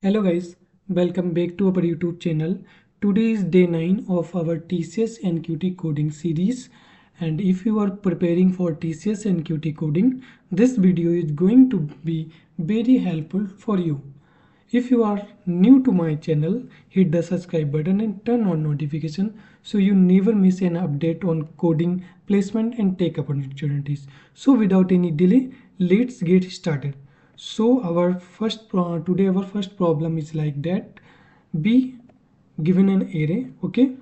Hello guys, welcome back to our YouTube channel. Today is day 9 of our TCS NQT coding series, and if you are preparing for TCS NQT coding, this video is going to be very helpful for you. If you are new to my channel, hit the subscribe button and turn on notification so you never miss an update on coding, placement and tech opportunities. So without any delay, let's get started. So today our first problem is like that. Be given an array, okay?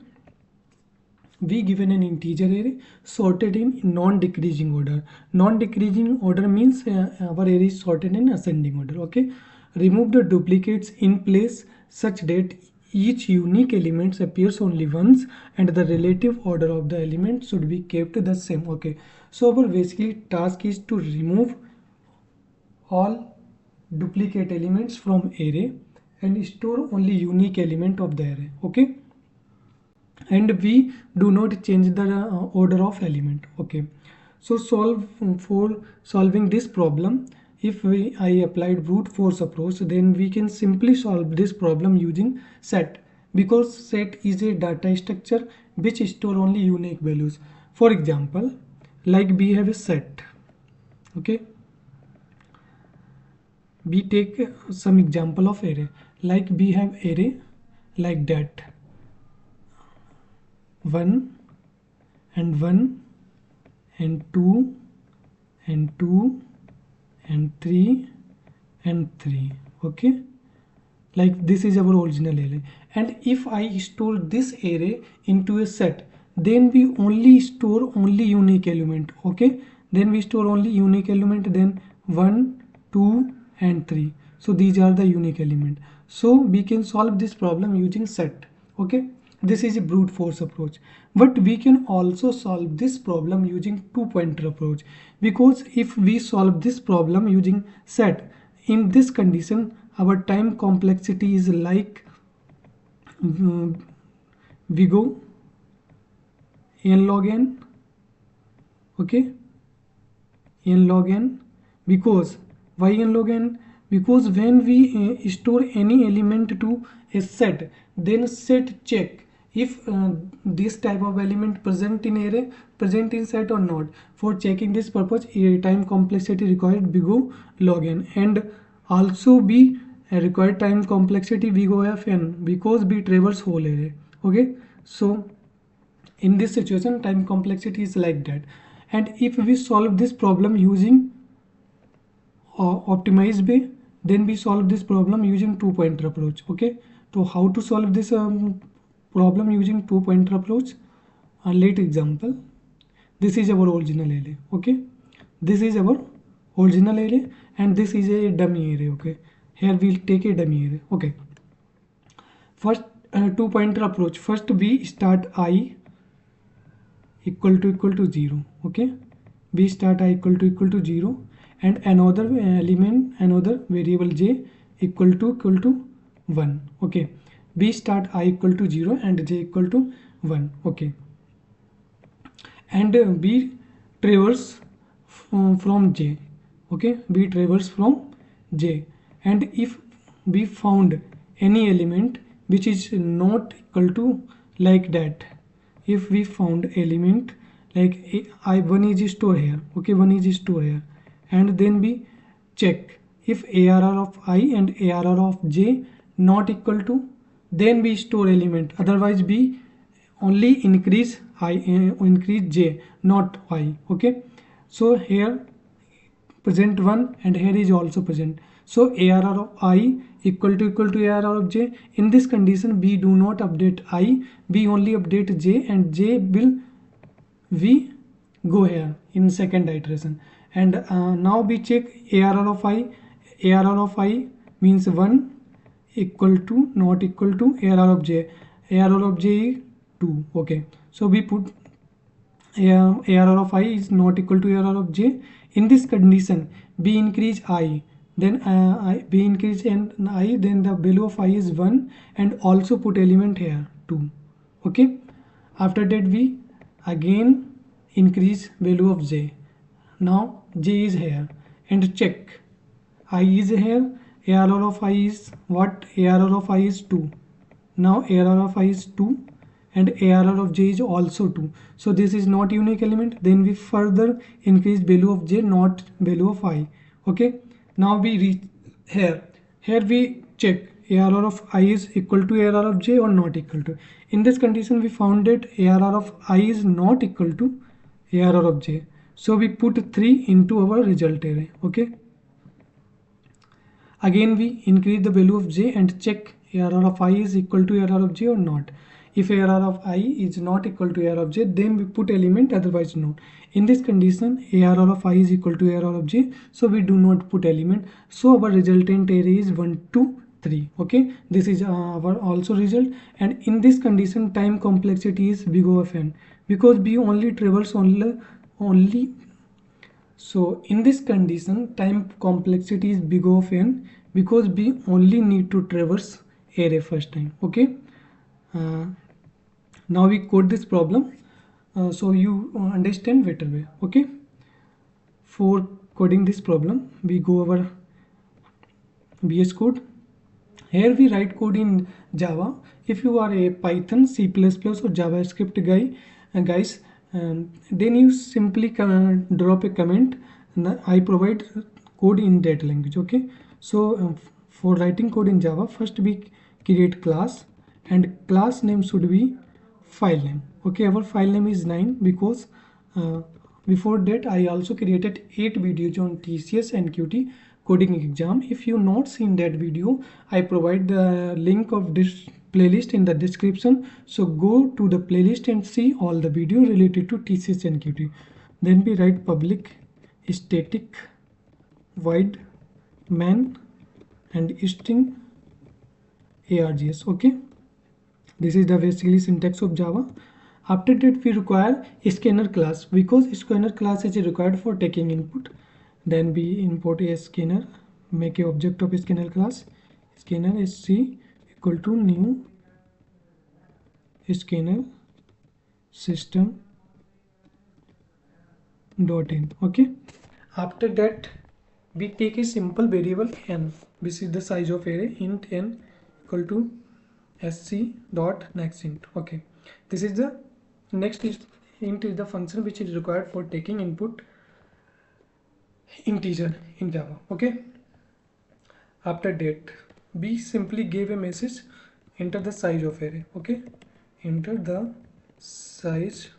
We given an integer array sorted in non-decreasing order. Non-decreasing order means our array is sorted in ascending order, okay? Remove the duplicates in place such that each unique element appears only once and the relative order of the element should be kept the same, okay? So our basically task is to remove all duplicate elements from array and store only unique element of the array, okay? And we do not change the order of element, okay? So for solving this problem, if I applied brute force approach, then we can simply solve this problem using set, because set is a data structure which store only unique values. For example, like we have a set, okay? We take some example of array, like we have array like that, 1 and 1 and 2 and 2 and 3 and 3, okay? Like this is our original array, and if I store this array into a set, then we only store only unique element, okay? Then we store only unique element, then 1, 2 and 3. So these are the unique element. So we can solve this problem using set, okay? This is a brute force approach, but we can also solve this problem using two-pointer approach, because if we solve this problem using set, in this condition our time complexity is like we go n log n, okay? N log n, because why n log n? Because when we store any element to a set, then set check if this type of element present in array, present in set or not. For checking this purpose, time complexity required we go log n, and also we required time complexity we go fn, because we traverse whole array, okay? So in this situation time complexity is like that. And if we solve this problem using optimized way, then we solve this problem using two-pointer approach, okay? So how to solve this problem using two-pointer approach? Late example, this is our original array, okay? This is our original array and this is a dummy array, okay? Here we'll take a dummy array, okay? First two-pointer approach, first we start I equal to 0, okay? We start I equal to 0 and another element, another variable j equal to 1, okay? We start I equal to 0 and j equal to 1, okay? And we traverse from j, okay? We traverse from j, and if we found any element which is not equal to like that, if we found element like I1 is stored here, okay? 1 is stored here, and then we check if ARR of I and ARR of j not equal to, then we store element, otherwise we only increase I, increase j, not I, okay? So here present 1 and here is also present, so ARR of I equal to ARR of j. In this condition we do not update I, we only update j, and j will we go here in second iteration. And now we check ARR of I. ARR of I means 1 equal to not equal to ARR of j. ARR of j is 2, okay? So we put ARR of I is not equal to ARR of j. In this condition we increase I, then we increase in I, then the value of I is 1, and also put element here 2, okay? After that we again increase value of j. Now j is here and check I is here ARR of I is what? ARR of I is 2. Now ARR of I is 2 and ARR of j is also 2. So this is not unique element. Then we further increase value of j, not value of I. Okay. Now we reach here. Here we check ARR of I is equal to ARR of j or not equal to. In this condition we found that ARR of I is not equal to ARR of j. So we put 3 into our result array. Okay. Again we increase the value of j and check ARR of I is equal to ARR of j or not. If ARR of I is not equal to ARR of j, then we put element, otherwise no. In this condition ARR of I is equal to ARR of j, so we do not put element. So our resultant array is 1, 2, 3. Okay, this is our also result. And in this condition time complexity is big O of n, because we only traverse only. So in this condition time complexity is big O of n, because we only need to traverse array first time. Okay, now we code this problem so you understand better way. Okay, for coding this problem we go over VS Code. Here we write code in Java. If you are a Python, C++ or JavaScript guy, guys, then you simply drop a comment and I provide code in that language. Okay, so for writing code in Java, first we create class, and class name should be file name. Okay, our file name is 9 because before that I also created 8 videos on TCS NQT coding exam. If you not seen that video, I provide the link of this playlist in the description, so go to the playlist and see all the video related to TCS NQT. Then we write public static void main and string args. Okay, this is the basically syntax of Java. After that we require a scanner class, because scanner class is required for taking input. Then we import a scanner, make a object of a scanner class. Scanner is c equal to new scanner system dot in. Okay, after that we take a simple variable n, which is the size of array, int n equal to sc dot next int. Okay, this is the next int is the function which is required for taking input integer in Java. Okay, after that we simply give a message, enter the size of array. Okay, enter the size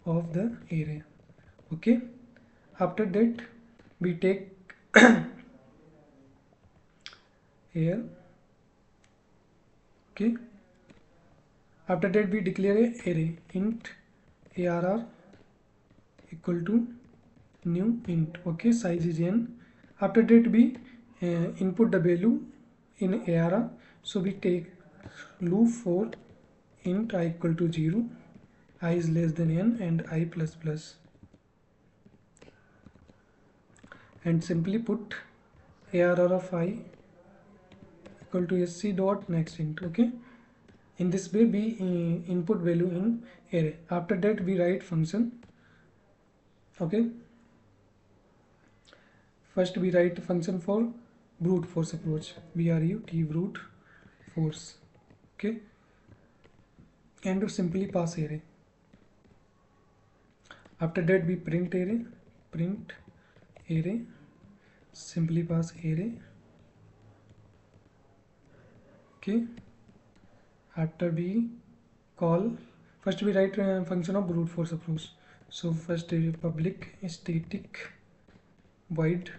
of the array. Okay, after that we take here. Okay, after that we declare a array, int arr equal to new int. Okay, size is n. After that we input the value in arr, so we take loop for int I equal to 0, I is less than n and I plus plus, and simply put arr of I equal to sc dot next int. Okay, in this way we input value in array. After that we write function. Okay, first we write function for brute force approach, brute force. Okay, and to simply pass array. After that we print array, simply pass array. Okay, after we call, first we write a function of brute force approach. So first public static void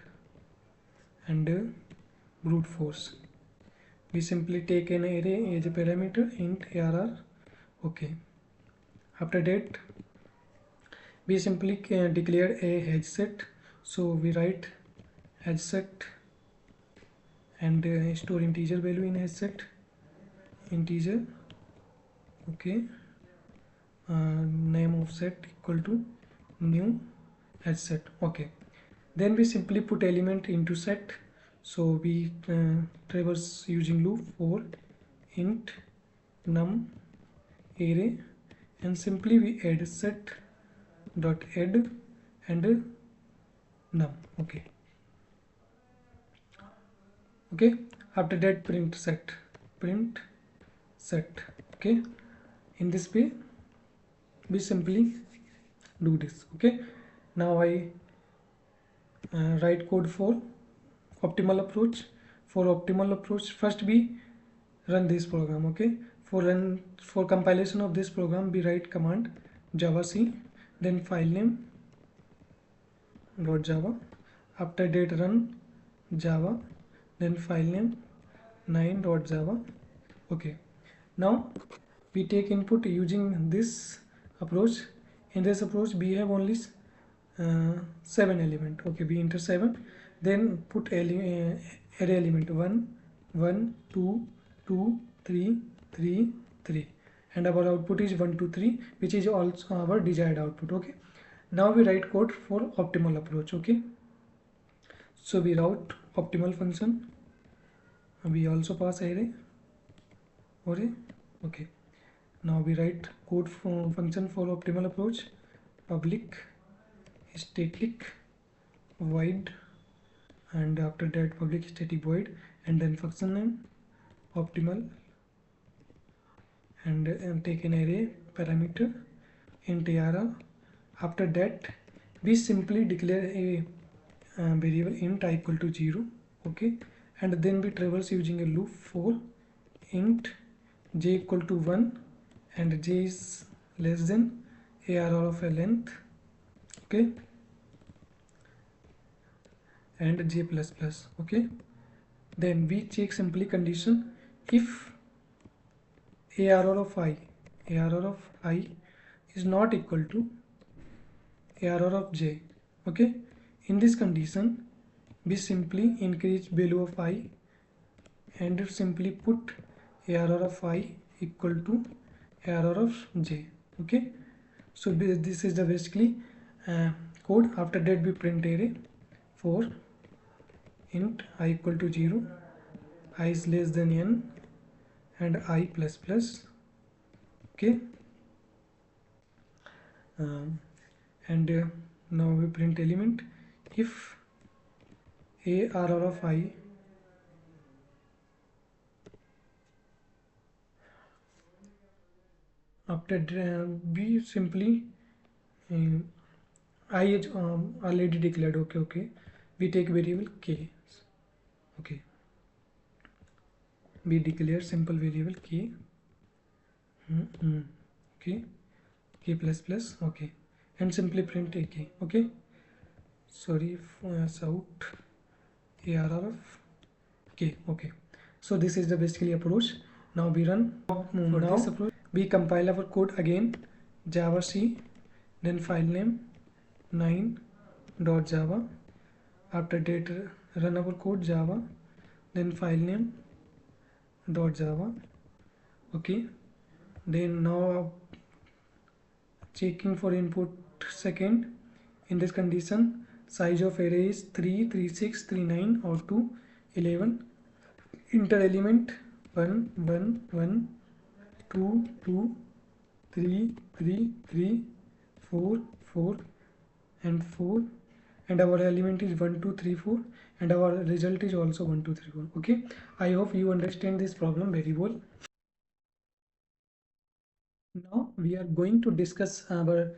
and brute force. We simply take an array as a parameter, int arr. Okay, after that we simply declare a hedge set. So we write hedge set and store integer value in hedge set, integer. Okay, name of set equal to new hedge set. Okay, then we simply put element into set. So we traverse using loop for int num array, and simply we add set dot add and num. Okay, Okay, after that print set. Okay, in this way we simply do this. Okay, now I write code for optimal approach. For optimal approach, first we run this program. Okay, for compilation of this program we write command javac, then file name .java. After that run java, then file name 9.java. Okay, now we take input using this approach. In this approach we have only 7 element. Okay, we enter 7, then put array element 1 1 2 2 3 3 3, and our output is 1 2 3, which is also our desired output. Okay, now we write code for optimal approach. Okay, so we route optimal function, we also pass array. Okay, now we write code for function for optimal approach, public static void, and after that public static void, and then function name optimal, and take an array parameter int arr. After that we simply declare a variable int I equal to 0. Okay, and then we traverse using a loop for int j equal to 1 and j is less than arr of a length. Okay, and j plus plus. Okay, then we check simply condition if arr of I is not equal to arr of j. Okay, in this condition we simply increase value of I and simply put arr of I equal to arr of j. Okay, so this is the basically code. After that we print array for int I equal to 0, I is less than n, and I plus plus. Okay, and now we print element if arr of I after we simply I is already declared. Okay, we take variable k. Okay, we declare simple variable k. Okay, k plus plus. Okay, and simply print ak. Okay, sorry for out arr of k. Okay, so this is the basically approach. Now we run. For this approach we compile our code again, javac, then file name 9.java. after that run our code java, then file name .java. Okay, then now checking for input second. In this condition size of array is 3 3 6 3 9 or 2 11. Enter element 1 1 1 2 2 3 3 3 4 4 and 4, and our element is 1 2 3 4, and our result is also 1 2 3 4. Okay, I hope you understand this problem very well. Now we are going to discuss our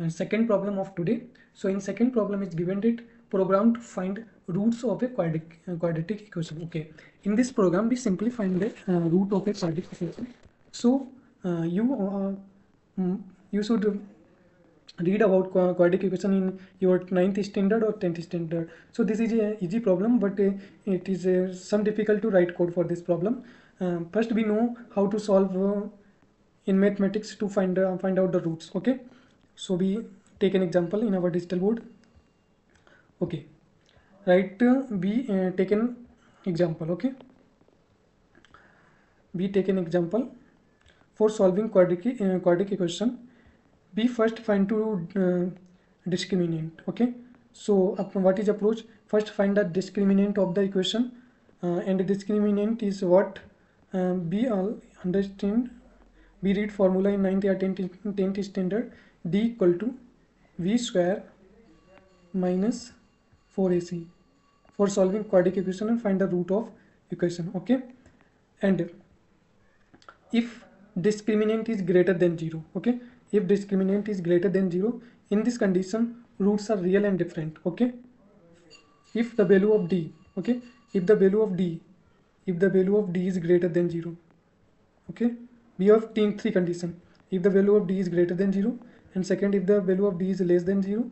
second problem of today. So in second problem is given that program to find roots of a quadratic equation. Okay, in this program we simply find the root of a quadratic equation. So you should read about quadratic equation in your 9th standard or 10th standard. So this is a easy problem, but it is some difficult to write code for this problem. First we know how to solve in mathematics to find out the roots. Okay, so we take an example in our digital board. Okay, right, we take an example. Okay, we take an example for solving quadratic equation. We first find to discriminant. Okay, so what is approach? First find the discriminant of the equation, and the discriminant is what we all understand. We read formula in 9th or 10th standard. D equal to v square minus 4ac for solving quadratic equation and find the root of equation. Okay, and if discriminant is greater than 0, okay, if discriminant is greater than 0, in this condition roots are real and different. Okay, if the value of d, okay, if the value of d, if the value of d is greater than 0, okay, we have three condition. If the value of d is greater than 0, and second, if the value of d is less than 0,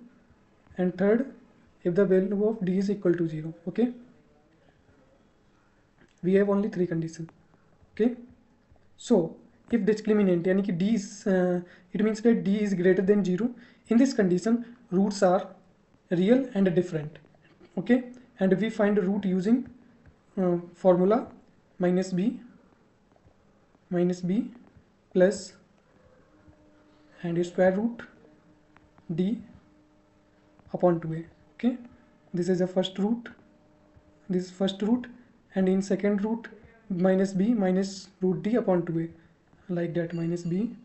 and third, if the value of d is equal to 0. Okay, we have only three conditions. Okay, so if discriminant यानी कि d is it means that d is greater than 0, in this condition roots are real and different. Okay, and we find root using formula minus b plus and square root d upon 2a. Okay, this is the first root, this is first root, and in second root minus b minus root d upon 2a, like that, minus b,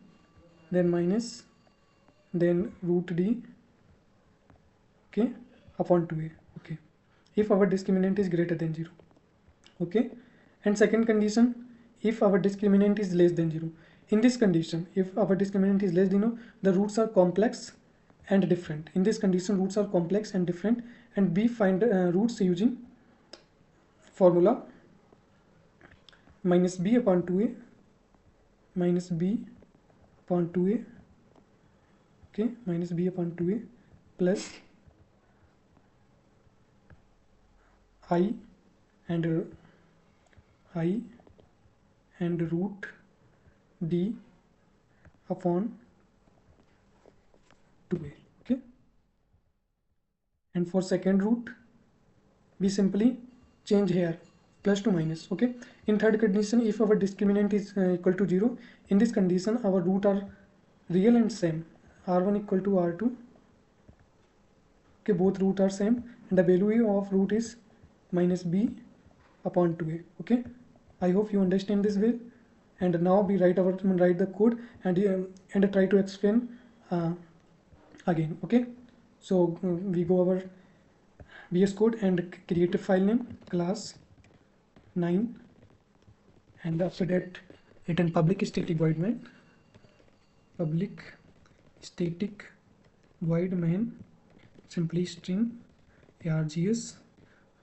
then minus, then root d, okay, upon 2a. Okay, if our discriminant is greater than 0. Okay, and second condition, if our discriminant is less than 0. In this condition, if our discriminant is less than 0, the roots are complex and different. In this condition, roots are complex and different, and we find roots using formula minus b upon 2a minus b upon 2a, okay, minus b upon 2a plus I and root d upon 2a. Okay, and for second root we simply change here plus to minus. Okay, in third condition, if our discriminant is equal to 0, in this condition our root are real and same, r1 equal to r2. Okay, both root are same, and the value of root is minus b upon 2a. Okay, I hope you understand this way, and now we write the code and try to explain again. Okay, so we go our VS Code and create a file name class 9, and after that return public static void main, public static void main, simply string args.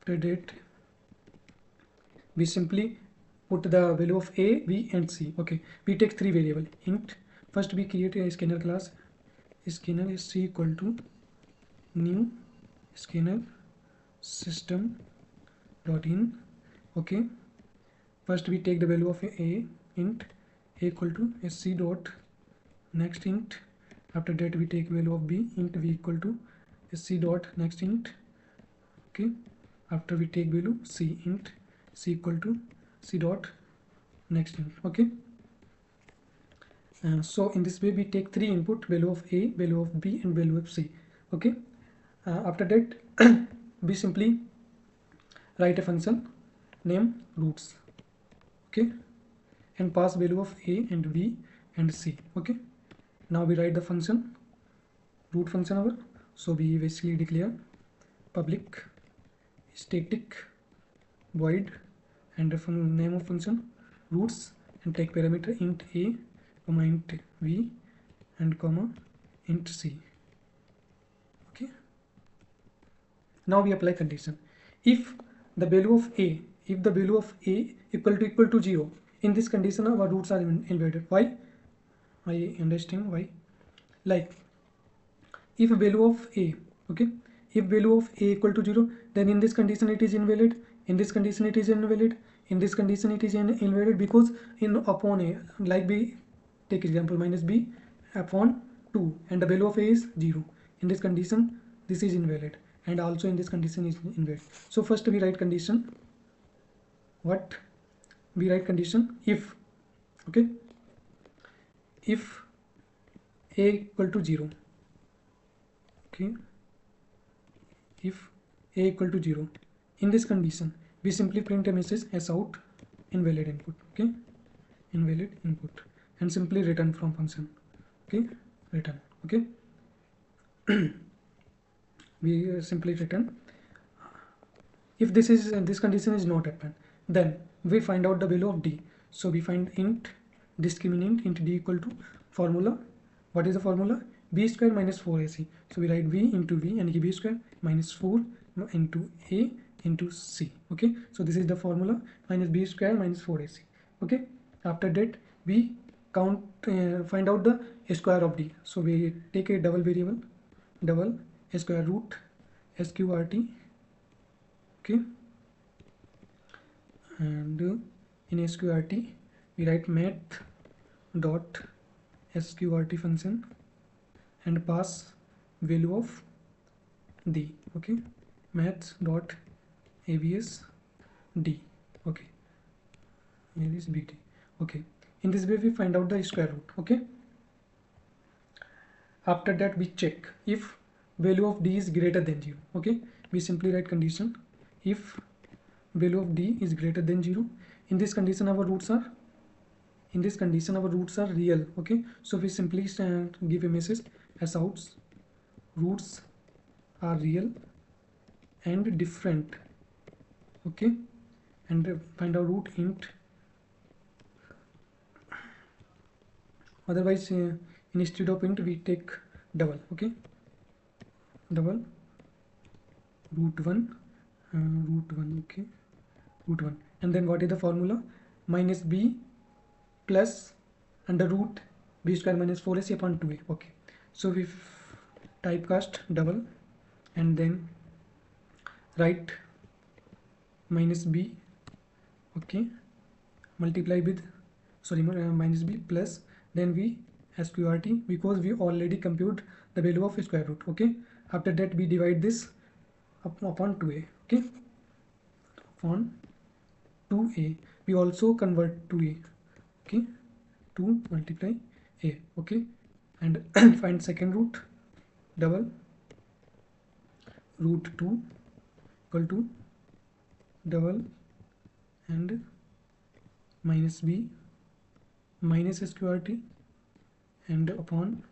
After that we simply put the value of a, b and c. Okay, we take three variable int. First we create a scanner class, scanner is c equal to new scanner system dot in. Okay, first we take the value of a, int a equal to sc dot next int. After that we take value of b, int b equal to sc dot next int. Okay, after we take value c, int c equal to c dot next int. Okay, so in this way we take three input, value of a, value of b and value of c. Okay, after that we simply write a function name roots. Okay, and pass value of a and b and c. Okay, now we write the function root function our. So we basically declare public static void and the name of function roots, and take parameter int a comma int b and comma int c. Okay, now we apply condition. If the value of a, if the value of a equal to 0, in this condition our roots are invaded. Why? I understand why. Like if value of a, okay, if value of a equal to 0, then in this condition it is invalid, in this condition it is invalid, in this condition it is invalid, because in upon a, like we take example minus b upon 2 and the value of a is 0, in this condition this is invalid, and also in this condition is invalid. So first we write condition, what we write condition if, okay, if a equal to 0, okay, if a equal to 0, in this condition we simply print a message as out invalid input. Okay, invalid input, and simply return from function. Okay, return. Okay, we simply return. If this condition is not happened, Then we find out the value of d. So we find int discriminant int d equal to formula. What is the formula? B square minus 4ac. So we write v into v and b square minus 4 into a into c. Okay, so this is the formula, minus b square minus 4ac. Okay, after that we find out the square of d. So we take a double variable, double square root sqrt. Okay, and in sqrt we write math dot sqrt function and pass value of d. Okay, maths dot abs d. Okay, here is bt. Okay, in this way we find out the square root. Okay, after that we check if value of d is greater than 0. Okay, we simply write condition if value of d is greater than 0. In this condition our roots are real. Okay, so we simply give a message as outs roots are real and different. Okay, and find out root int. Otherwise instead of int we take double. Okay, double root 1 okay, root 1, and then what is the formula? Minus b plus under root b square minus 4ac upon 2a. Okay, so we typecast double and then write minus b. Okay, multiply with minus b plus, then we sqrt, because we already compute the value of square root. Okay, after that we divide this upon 2a. Okay, upon 2a, we also convert to a. Okay, 2 multiply a. Okay, and find second root, double root 2 equal to double and minus b minus sqrt and upon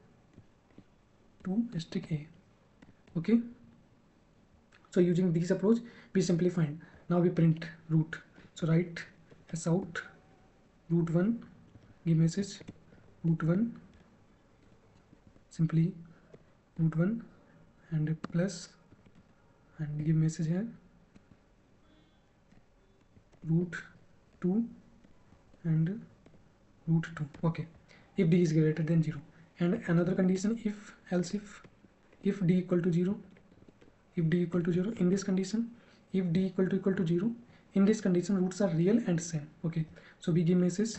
2 stick a. Okay, so using this approach we simply find. Now we print root. So write as out root 1, give message root 1, simply root 1 and plus, and give message here root 2 and root 2. Okay, if d is greater than 0. And another condition, if else if d equal to 0, if d equal to 0, in this condition if d equal to 0, in this condition roots are real and same. Okay, so we give message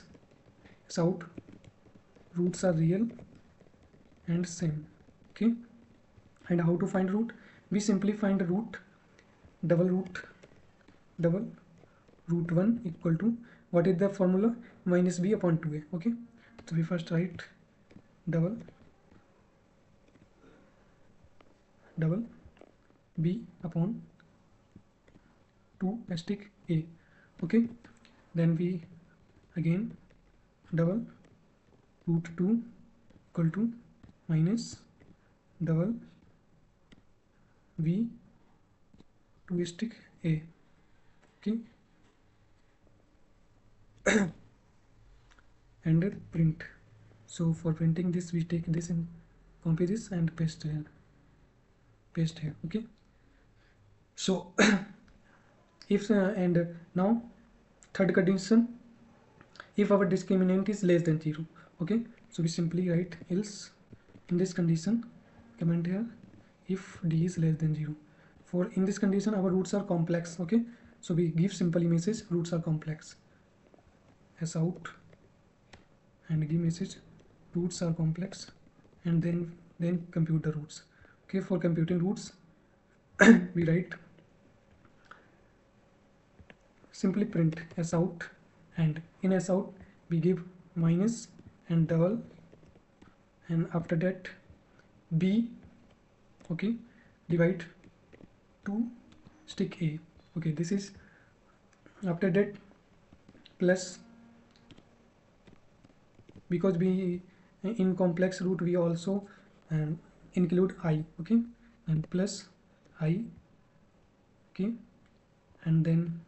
out roots are real and same. Okay, and how to find root? We simply find root, double root 1 equal to, what is the formula? Minus b upon 2a. Okay, so we first write double b upon 2 stick a. Okay, then we again double root 2 equal to minus double v 2 stick a. Okay, and print. So for printing this we take this and copy this and paste here. Okay, so if and now third condition, if our discriminant is less than 0. Okay, so we simply write else. In this condition, comment here if d is less than 0. For in this condition our roots are complex. Okay, so we give simple message roots are complex as out and give message roots are complex, and then compute the roots. Okay, for computing roots we write simply print as out, and in as out we give minus and double, and after that b. Okay, divide 2 stick a. Okay, this is after that plus, because we in complex root we also include I. Okay, and plus I. Okay, and then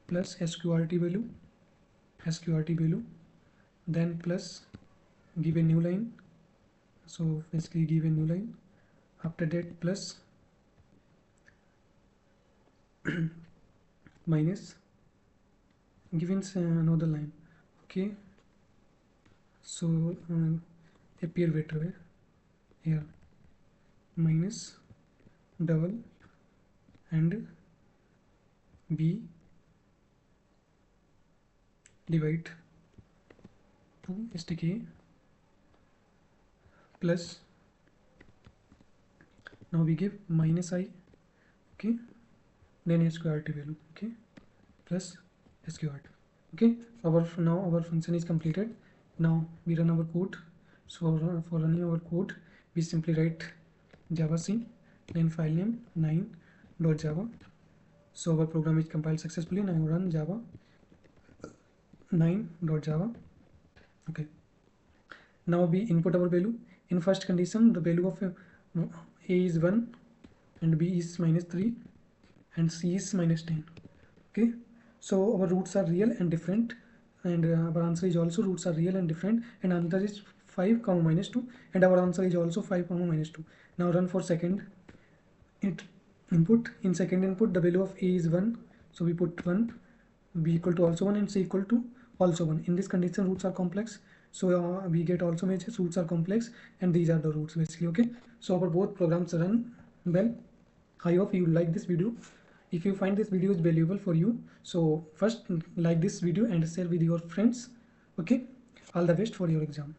plus sqrt value, then plus give a new line. So basically give a new line. After that plus minus given another line. Okay, so appear better way here, minus double and b divide to stk plus, now we give minus I, okay, then sqrt value, okay, plus sqrt. Okay, now our function is completed. Now we run our code. So for running our code, we simply write java c, then file name 9.java. So our program is compiled successfully. Now run java 9.java. Okay, now we input our value. In first condition, the value of a is 1 and b is -3 and c is -10. Okay, so our roots are real and different, and our answer is also roots are real and different, and answer is 5 comma -2, and our answer is also 5 comma -2. Now run for second input. In second input, the value of a is 1, so we put 1, b equal to also 1, and c equal to also 1. In this condition, roots are complex, so we get also matches. Roots are complex, and these are the roots basically. Okay, so our both programs run well. I hope you like this video. If you find this video is valuable for you, so first like this video and share with your friends. Okay, all the best for your exam.